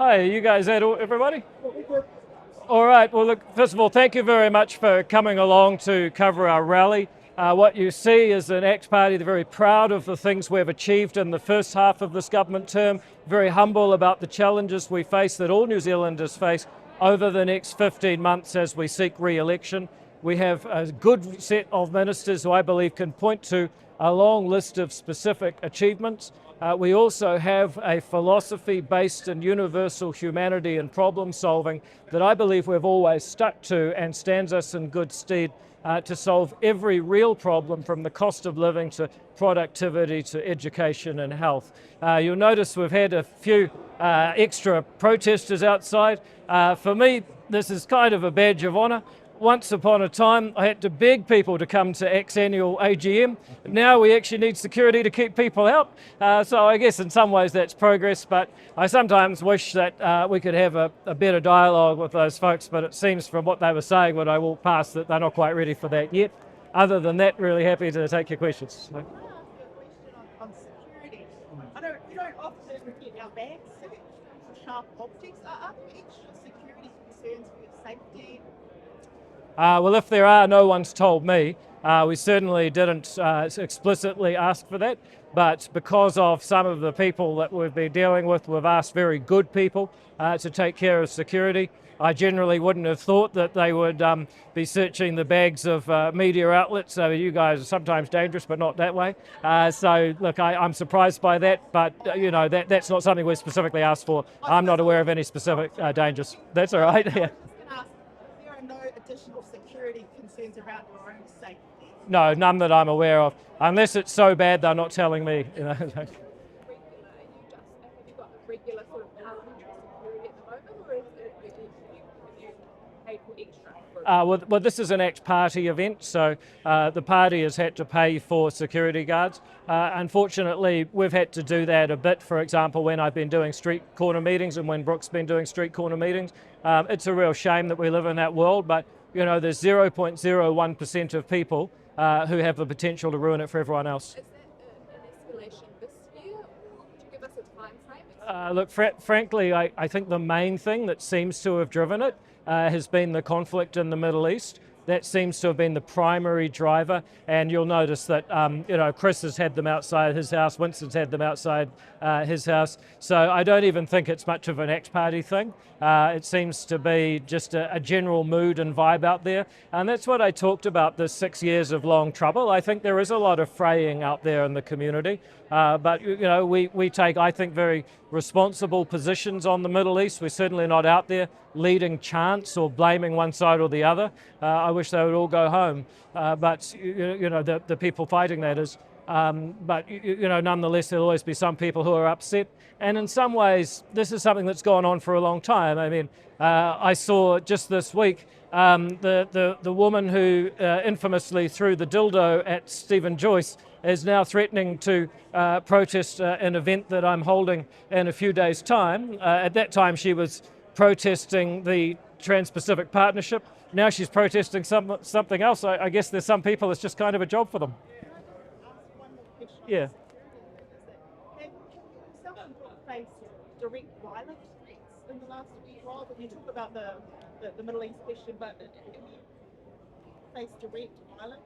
Hi, are you guys at all, everybody? All right, well, look, first of all, thank you very much for coming along to cover our rally. What you see is an ACT Party that's very proud of the things we've achieved in the first half of this government term, very humble about the challenges we face, that all New Zealanders face over the next 15 months as we seek re-election. We have a good set of ministers who I believe can point to a long list of specific achievements. We also have a philosophy based in universal humanity and problem solving that I believe we've always stuck to and stands us in good stead to solve every real problem, from the cost of living to productivity to education and health. You'll notice we've had a few extra protesters outside. For me, this is kind of a badge of honour. Once upon a time, I had to beg people to come to ACT's annual AGM. Now we actually need security to keep people out. So I guess in some ways that's progress, but I sometimes wish that we could have a better dialogue with those folks, but it seems from what they were saying when I walked past that they're not quite ready for that yet. Other than that, really happy to take your questions. I have a question on security. I know you don't often get our bags for sharp objects. Are there extra security concerns for your safety? Well, if there are, no one's told me. We certainly didn't explicitly ask for that, but because of some of the people that we've been dealing with, we've asked very good people to take care of security. I generally wouldn't have thought that they would be searching the bags of media outlets. So you guys are sometimes dangerous, but not that way. So look, I'm surprised by that, but you know that's not something we're specifically asked for. I'm not aware of any specific dangers. That's all right. Yeah. There are no additional security concerns around your own safety? No, none that I'm aware of. Unless it's so bad they're not telling me. You know. Have you got regular sort of security at the moment, or have you paid for extra? Well, this is an ACT Party event, so the party has had to pay for security guards. Unfortunately, we've had to do that a bit, for example, when I've been doing street corner meetings and when Brooke's been doing street corner meetings. It's a real shame that we live in that world, but you know, there's 0.01% of people who have the potential to ruin it for everyone else. Is that an escalation this year, or could you give us a time frame? Look, frankly, I think the main thing that seems to have driven it has been the conflict in the Middle East. That seems to have been the primary driver, and you'll notice that you know, Chris has had them outside his house, Winston's had them outside his house. So I don't even think it's much of an ACT Party thing. It seems to be just a general mood and vibe out there, and that's what I talked about, the 6 years of long trouble. I think there is a lot of fraying out there in the community, but you know, we take, I think, very responsible positions on the Middle East. We're certainly not out there leading chants or blaming one side or the other. I wish they would all go home, but you know, the people fighting that is. But you know, nonetheless, there'll always be some people who are upset. And in some ways, this is something that's gone on for a long time. I mean, I saw just this week the woman who infamously threw the dildo at Stephen Joyce is now threatening to protest an event that I'm holding in a few days' time. At that time, she was protesting the Trans-Pacific Partnership. Now she's protesting something else. I guess there's some people, it's just kind of a job for them. Yeah. Have someone faced direct violence threats in the last while? When you talk about the Middle East question, but have you faced direct violence?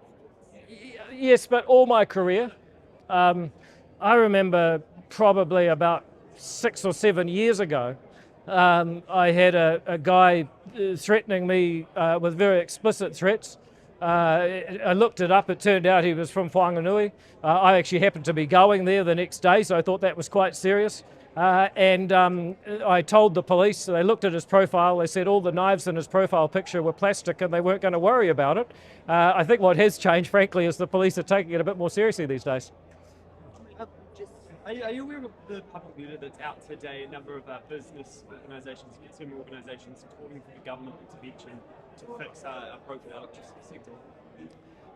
Yes, but all my career. I remember probably about 6 or 7 years ago, I had a guy threatening me with very explicit threats. I looked it up, it turned out he was from Whanganui. I actually happened to be going there the next day, so I thought that was quite serious. And I told the police, so they looked at his profile, they said all the knives in his profile picture were plastic and they weren't going to worry about it. I think what has changed, frankly, is the police are taking it a bit more seriously these days. Are you aware of the public letter that's out today? A number of business organisations, consumer organisations calling for the government intervention to fix a broken electricity sector?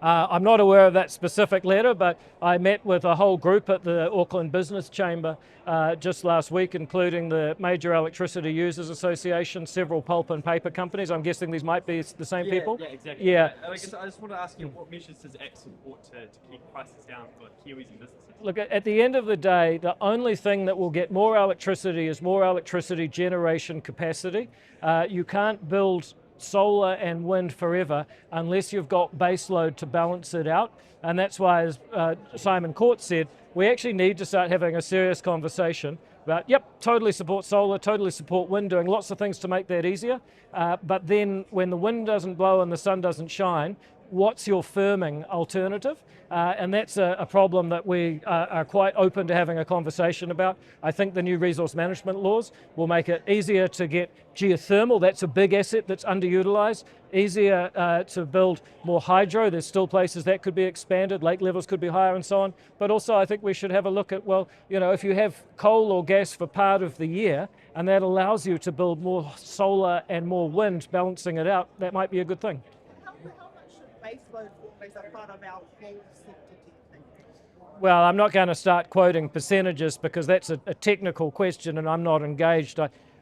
I'm not aware of that specific letter, but I met with a whole group at the Auckland Business Chamber just last week, including the Major Electricity Users Association, several pulp and paper companies. I'm guessing these might be the same people. Yeah, exactly. Yeah. And I guess I just want to ask you, what measures does ACT support to keep prices down for Kiwis and businesses? Look, at the end of the day, the only thing that will get more electricity is more electricity generation capacity. You can't build solar and wind forever unless you've got base load to balance it out. And that's why, as Simon Court said, we actually need to start having a serious conversation about, yep, totally support solar, totally support wind, doing lots of things to make that easier. But then when the wind doesn't blow and the sun doesn't shine, what's your firming alternative? And that's a problem that we are quite open to having a conversation about. I think the new resource management laws will make it easier to get geothermal. That's a big asset that's underutilised. Easier to build more hydro. There's still places that could be expanded. Lake levels could be higher and so on. But also I think we should have a look at, well, you know, if you have coal or gas for part of the year and that allows you to build more solar and more wind, balancing it out, that might be a good thing. How much should baseload always a part of our whole sector, do you think? Well, I'm not going to start quoting percentages because that's a technical question and I'm not engaged.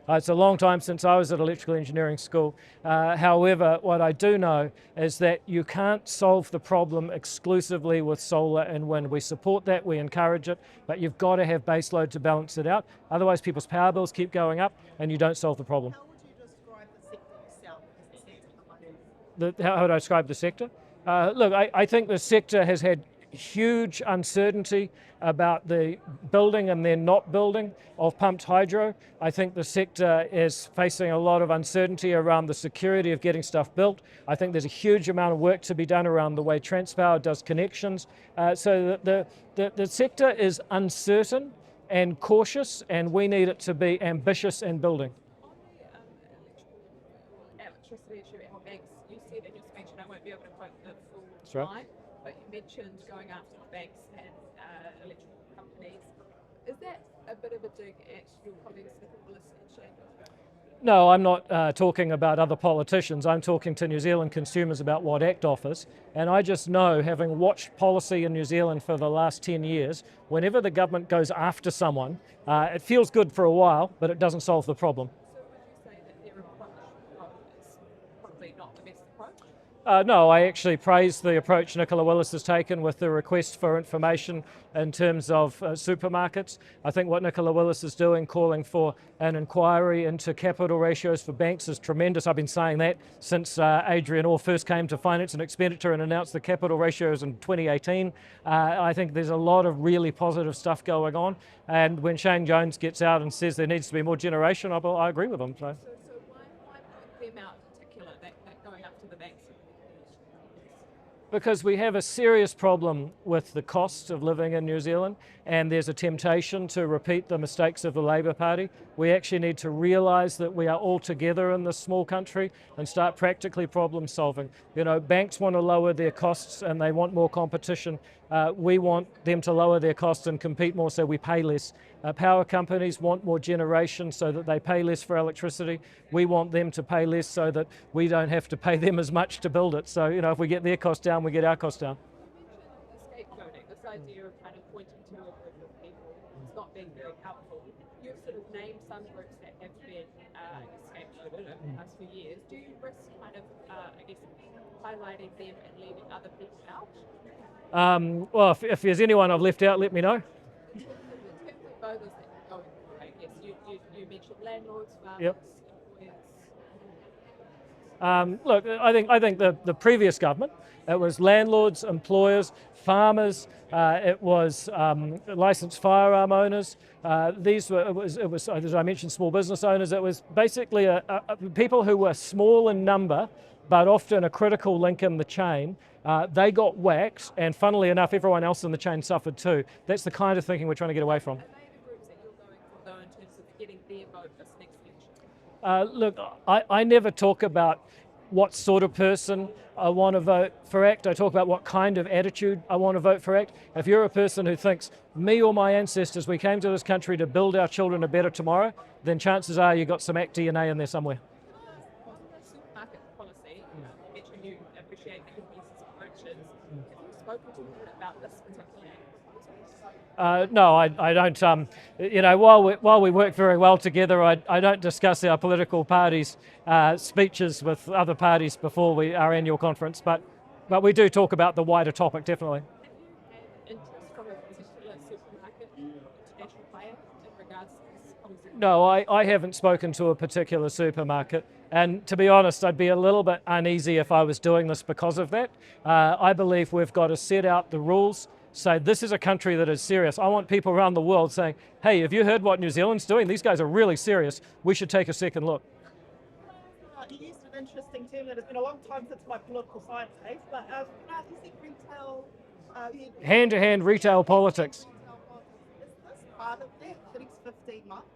It's a long time since I was at electrical engineering school. However, what I do know is that you can't solve the problem exclusively with solar and wind. We support that, we encourage it, but you've got to have baseload to balance it out. Otherwise, people's power bills keep going up and you don't solve the problem. How would you describe the sector yourself as it stands at the moment? How would I describe the sector? Look, I think the sector has had huge uncertainty about the building and then not building of pumped hydro. I think the sector is facing a lot of uncertainty around the security of getting stuff built. I think there's a huge amount of work to be done around the way Transpower does connections. So the sector is uncertain and cautious, and we need it to be ambitious and building. On the electricity issue at banks, you said in your speech, and I won't be able to quote the full right. line, but you mentioned going after the banks and electrical companies. Is that a bit of a dig at your colleagues Nicola Willis and Seymour? No, I'm not talking about other politicians. I'm talking to New Zealand consumers about what ACT offers. And I just know, having watched policy in New Zealand for the last 10 years, whenever the government goes after someone, it feels good for a while, but it doesn't solve the problem. So would you say that their approach is probably not the best approach? No, I actually praise the approach Nicola Willis has taken with the request for information in terms of supermarkets. I think what Nicola Willis is doing, calling for an inquiry into capital ratios for banks, is tremendous. I've been saying that since Adrian Orr first came to Finance and Expenditure and announced the capital ratios in 2018. I think there's a lot of really positive stuff going on. And when Shane Jones gets out and says there needs to be more generation, I agree with him. So why point them out in particular, that going up to the banks? Because we have a serious problem with the cost of living in New Zealand, and there's a temptation to repeat the mistakes of the Labour Party. We actually need to realise that we are all together in this small country and start practically problem solving. You know, banks want to lower their costs and they want more competition. We want them to lower their costs and compete more so we pay less. Power companies want more generation so that they pay less for electricity. We want them to pay less so that we don't have to pay them as much to build it. So, you know, if we get their costs down, we get our costs down. You mentioned the scapegoating, this idea of kind of pointing to a group of people. It's not being very helpful. You've sort of named some groups that have been scapegoated over the past few years. Do you risk kind of, highlighting them and leaving other people out? Well, if there's anyone I've left out, let me know. In terms of voters that you're going for, I guess you mentioned landlords, farmers, Yep. employers. Look, I think the previous government, it was landlords, employers, farmers, it was licensed firearm owners. It was, as I mentioned, small business owners. It was basically people who were small in number, but often a critical link in the chain. They got whacked, and funnily enough, everyone else in the chain suffered too. That's the kind of thinking we're trying to get away from. Are they the groups that you're going for, though, in terms of getting their vote this next election? Look, I never talk about what sort of person I want to vote for ACT. I talk about what kind of attitude I want to vote for ACT. If you're a person who thinks, me or my ancestors, we came to this country to build our children a better tomorrow, then chances are you've got some ACT DNA in there somewhere. On the supermarket policy, you mentioned you appreciate the consensus approaches. spoken to her about this particular act? No, I don't. You know, while we work very well together, I don't discuss our political parties' speeches with other parties before our annual conference. But we do talk about the wider topic, definitely. Have you had interest from a particular supermarket international player in regards to this conversation? No, I haven't spoken to a particular supermarket. And to be honest, I'd be a little bit uneasy if I was doing this because of that. I believe we've got to set out the rules. So this is a country that is serious. I want people around the world saying, hey, have you heard what New Zealand's doing? These guys are really serious. We should take a second look. You used an interesting term that has been a long time since my political science days, but you said retail... Hand-to-hand retail politics. Is this part of that, the next 15 months?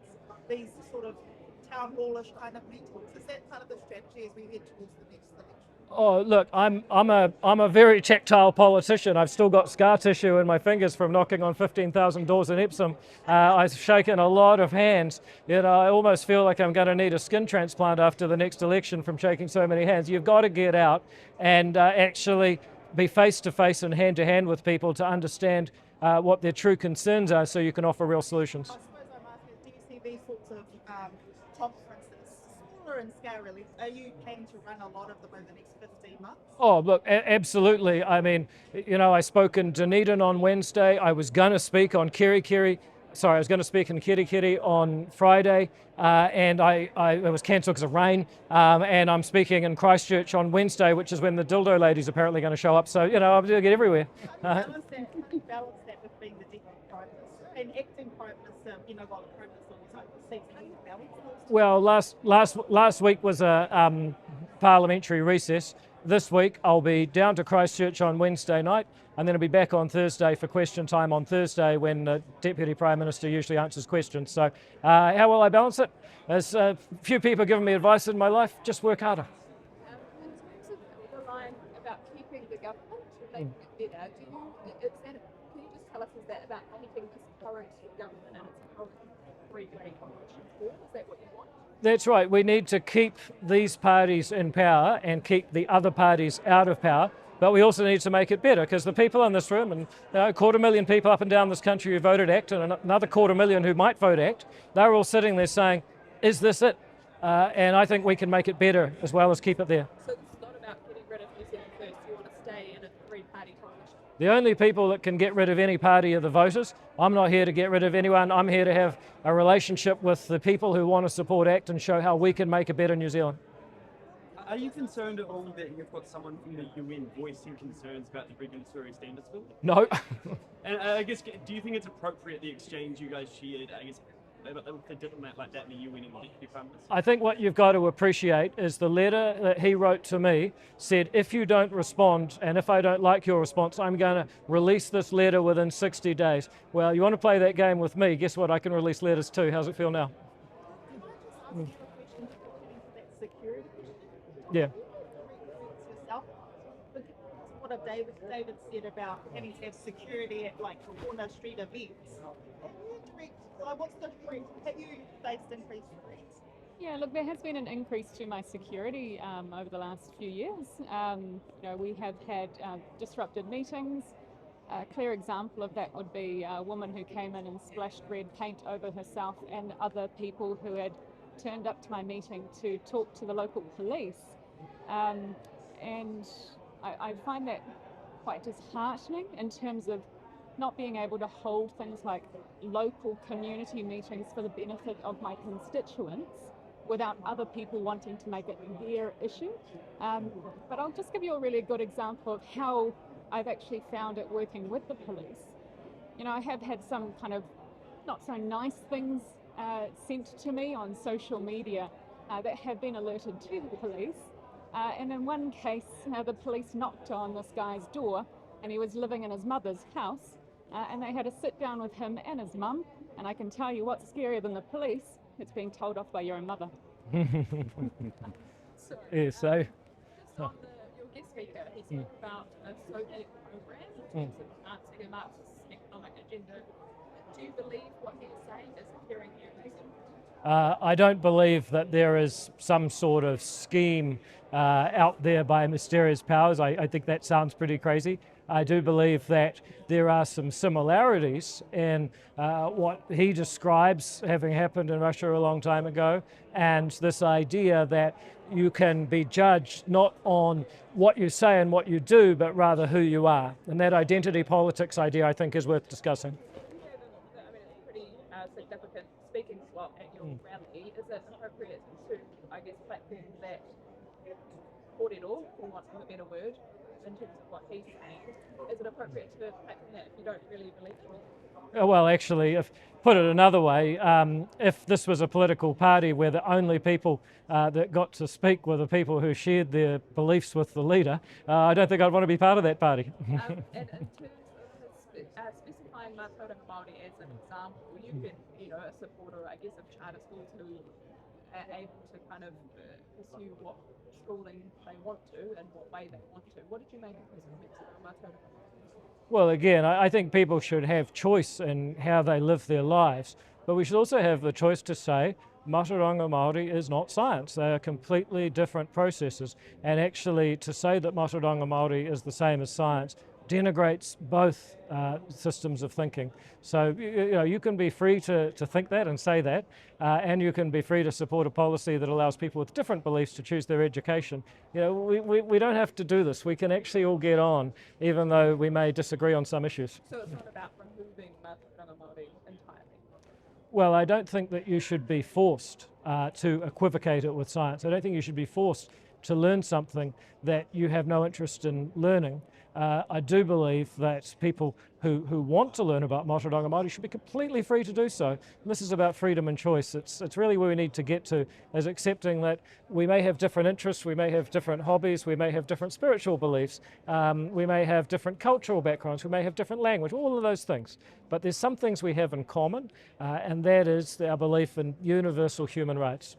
These sort of town hallish kind of meetings? Is that part of the strategy as we head towards the next election? Oh, look, I'm a very tactile politician. I've still got scar tissue in my fingers from knocking on 15,000 doors in Epsom. I've shaken a lot of hands. You know, I almost feel like I'm going to need a skin transplant after the next election from shaking so many hands. You've got to get out and actually be face-to-face and hand-to-hand with people to understand what their true concerns are so you can offer real solutions. I suppose I'm asking, do you see these sorts of conferences, smaller in scale really, are you planning to run a lot of them over the next 15 months? Oh, look, absolutely. I mean, you know, I spoke in Dunedin on Wednesday. I was going to speak on I was going to speak in Kirikiri on Friday, and it was cancelled because of rain. And I'm speaking in Christchurch on Wednesday, which is when the dildo lady's apparently going to show up. So, you know, I'm going to get everywhere. How do you balance that with being the Deputy Prime Minister and acting Prime Minister, you know, while the Prime Minister was overseas? How do you balance those? Well, last week was a parliamentary recess. This week I'll be down to Christchurch on Wednesday night, and then I'll be back on Thursday for question time on Thursday when the Deputy Prime Minister usually answers questions. So how will I balance it? There's a few people giving me advice in my life, just work harder. In terms of the line about keeping the government, making it better, can you just tell us, is that about keeping this current government and its current three-way coalition form? Is that what you want? That's right. We need to keep these parties in power and keep the other parties out of power. But we also need to make it better because the people in this room, and 250,000 people up and down this country who voted ACT, and another 250,000 who might vote ACT, they're all sitting there saying, is this it? And I think we can make it better as well as keep it there. So this is not about getting rid of New Zealand First. You want to stay in a three-party coalition. The only people that can get rid of any party are the voters. I'm not here to get rid of anyone. I'm here to have a relationship with the people who want to support ACT and show how we can make a better New Zealand. Are you concerned at all that you've got someone from the UN voicing concerns about the regulatory standards bill? No. And I guess, do you think it's appropriate, the exchange you guys shared, I guess, with a diplomat like that in the UN and the Deputy Prime Minister? I think what you've got to appreciate is the letter that he wrote to me said, if you don't respond and if I don't like your response, I'm going to release this letter within 60 days. Well, you want to play that game with me, guess what? I can release letters too. How's it feel now? Can I just ask you a question pertaining to that security issue? Yeah. Yourself? What have David said about having to have security at like corner street events? What's the difference? Have you faced increased threats? Yeah, look, there has been an increase to my security over the last few years. We have had disrupted meetings. A clear example of that would be a woman who came in and splashed red paint over herself and other people who had turned up to my meeting to talk to the local police. And I find that quite disheartening in terms of not being able to hold things like local community meetings for the benefit of my constituents without other people wanting to make it their issue. But I'll just give you a really good example of how I've actually found it working with the police. You know, I have had some kind of not so nice things sent to me on social media that have been alerted to the police. And in one case, the police knocked on this guy's door and he was living in his mother's house. And they had a sit down with him and his mum, and I can tell you what's scarier than the police, it's being told off by your own mother. Yeah, so. Just on your guest speaker, he spoke about a social program in terms of advancing a Marxist economic agenda. Do you believe what he is saying is appearing here in New Zealand? I don't believe that there is some sort of scheme out there by mysterious powers. I think that sounds pretty crazy. I do believe that there are some similarities in what he describes having happened in Russia a long time ago, and this idea that you can be judged not on what you say and what you do, but rather who you are. And that identity politics idea, I think, is worth discussing. I mean, it's a pretty significant speaking slot at your rally. Is it appropriate to, I guess, platform that corridor, for want of a better word, in terms of what he's saying? Is it appropriate to platform that if you don't really believe it? Well, actually, put it another way, if this was a political party where the only people that got to speak were the people who shared their beliefs with the leader, I don't think I'd want to be part of that party. And in terms of specifying Mātauranga Māori as an example, you've been, a supporter, I guess, of charter schools who are able to kind of pursue what schooling they want to and what way they want to. What did you make of his comments about Mātauranga Māori? Well, again, I think people should have choice in how they live their lives, but we should also have the choice to say Mātauranga Māori is not science. They are completely different processes, and actually to say that Mātauranga Māori is the same as science denigrates both systems of thinking. So you can be free to think that and say that, and you can be free to support a policy that allows people with different beliefs to choose their education. We don't have to do this. We can actually all get on, even though we may disagree on some issues. So it's not about removing Mātauranga Māori entirely? Well, I don't think that you should be forced to equivocate it with science. I don't think you should be forced to learn something that you have no interest in learning. I do believe that people who want to learn about Mātauranga Māori should be completely free to do so. And this is about freedom and choice. It's really where we need to get to, is accepting that we may have different interests, we may have different hobbies, we may have different spiritual beliefs, we may have different cultural backgrounds, we may have different language, all of those things. But there's some things we have in common, and that is our belief in universal human rights.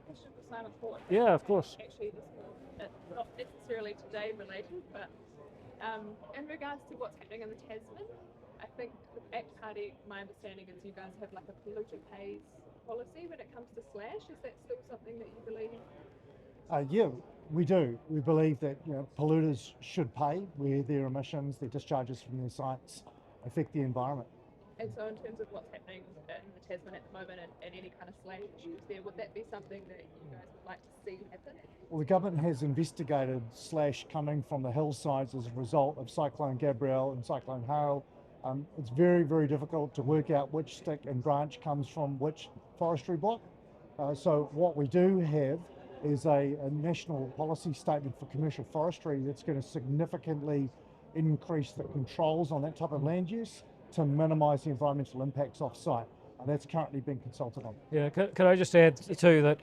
Question for Simon Ford. Yeah, of course. Actually, this is not necessarily today related, but in regards to what's happening in the Tasman, I think the ACT Party, my understanding is you guys have like a polluter-pays policy when it comes to slash. Is that still something that you believe? Yeah, we do. We believe that polluters should pay where their emissions, their discharges from their sites affect the environment. And so in terms of what's happening in the Tasman at the moment and any kind of slash issues there, would that be something that you guys would like to see happen? Well, the government has investigated slash coming from the hillsides as a result of Cyclone Gabrielle and Cyclone Harold. It's very, very difficult to work out which stick and branch comes from which forestry block. So what we do have is a national policy statement for commercial forestry that's going to significantly increase the controls on that type of land use to minimise the environmental impacts off-site. And that's currently being consulted on. Yeah, could I just add too that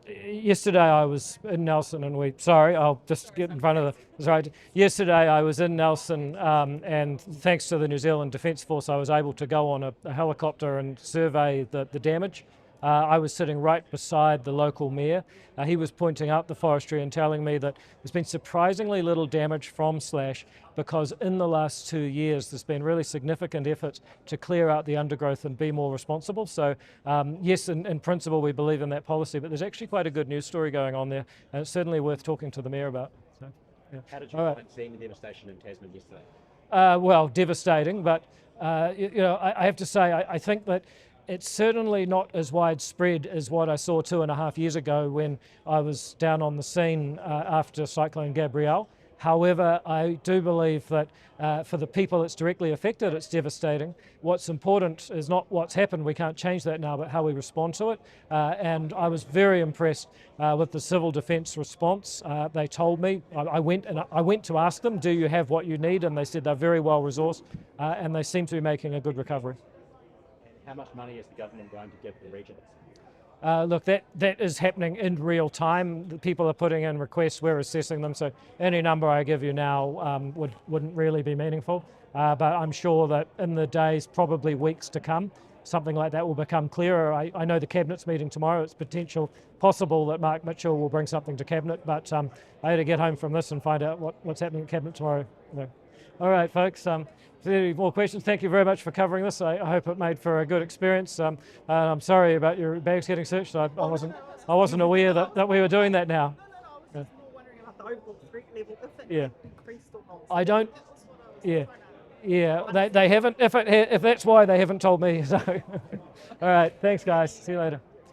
yesterday I was in Nelson and I'll just get in front of yesterday I was in Nelson and thanks to the New Zealand Defence Force I was able to go on a helicopter and survey the damage. I was sitting right beside the local mayor. He was pointing out the forestry and telling me that there's been surprisingly little damage from slash because in the last 2 years there's been really significant efforts to clear out the undergrowth and be more responsible. So yes, in principle we believe in that policy, but there's actually quite a good news story going on there and it's certainly worth talking to the mayor about. So, yeah. How did you find seeing the devastation in Tasman yesterday? Well, devastating, but I have to say I think that it's certainly not as widespread as what I saw 2.5 years ago when I was down on the scene after Cyclone Gabrielle. However, I do believe that for the people it's directly affected, it's devastating. What's important is not what's happened, we can't change that now, but how we respond to it. And I was very impressed with the civil defence response. They told me, I went to ask them, do you have what you need? And they said they're very well resourced and they seem to be making a good recovery. How much money is the government going to give the regions? Look, that is happening in real time. The people are putting in requests, we're assessing them, so any number I give you now wouldn't really be meaningful. But I'm sure that in the days, probably weeks to come, something like that will become clearer. I know the Cabinet's meeting tomorrow. It's possible that Mark Mitchell will bring something to Cabinet, but I had to get home from this and find out what's happening at Cabinet tomorrow. No. All right, folks. If there are any more questions, thank you very much for covering this. I hope it made for a good experience. I'm sorry about your bags getting searched. I wasn't aware that we were doing that now. I was just more wondering about the overall threat level, if it Yeah. had increased or not. I don't- That was what I was yeah. trying to Yeah, they haven't. If that's why they haven't told me. So, all right. Thanks, guys. See you later.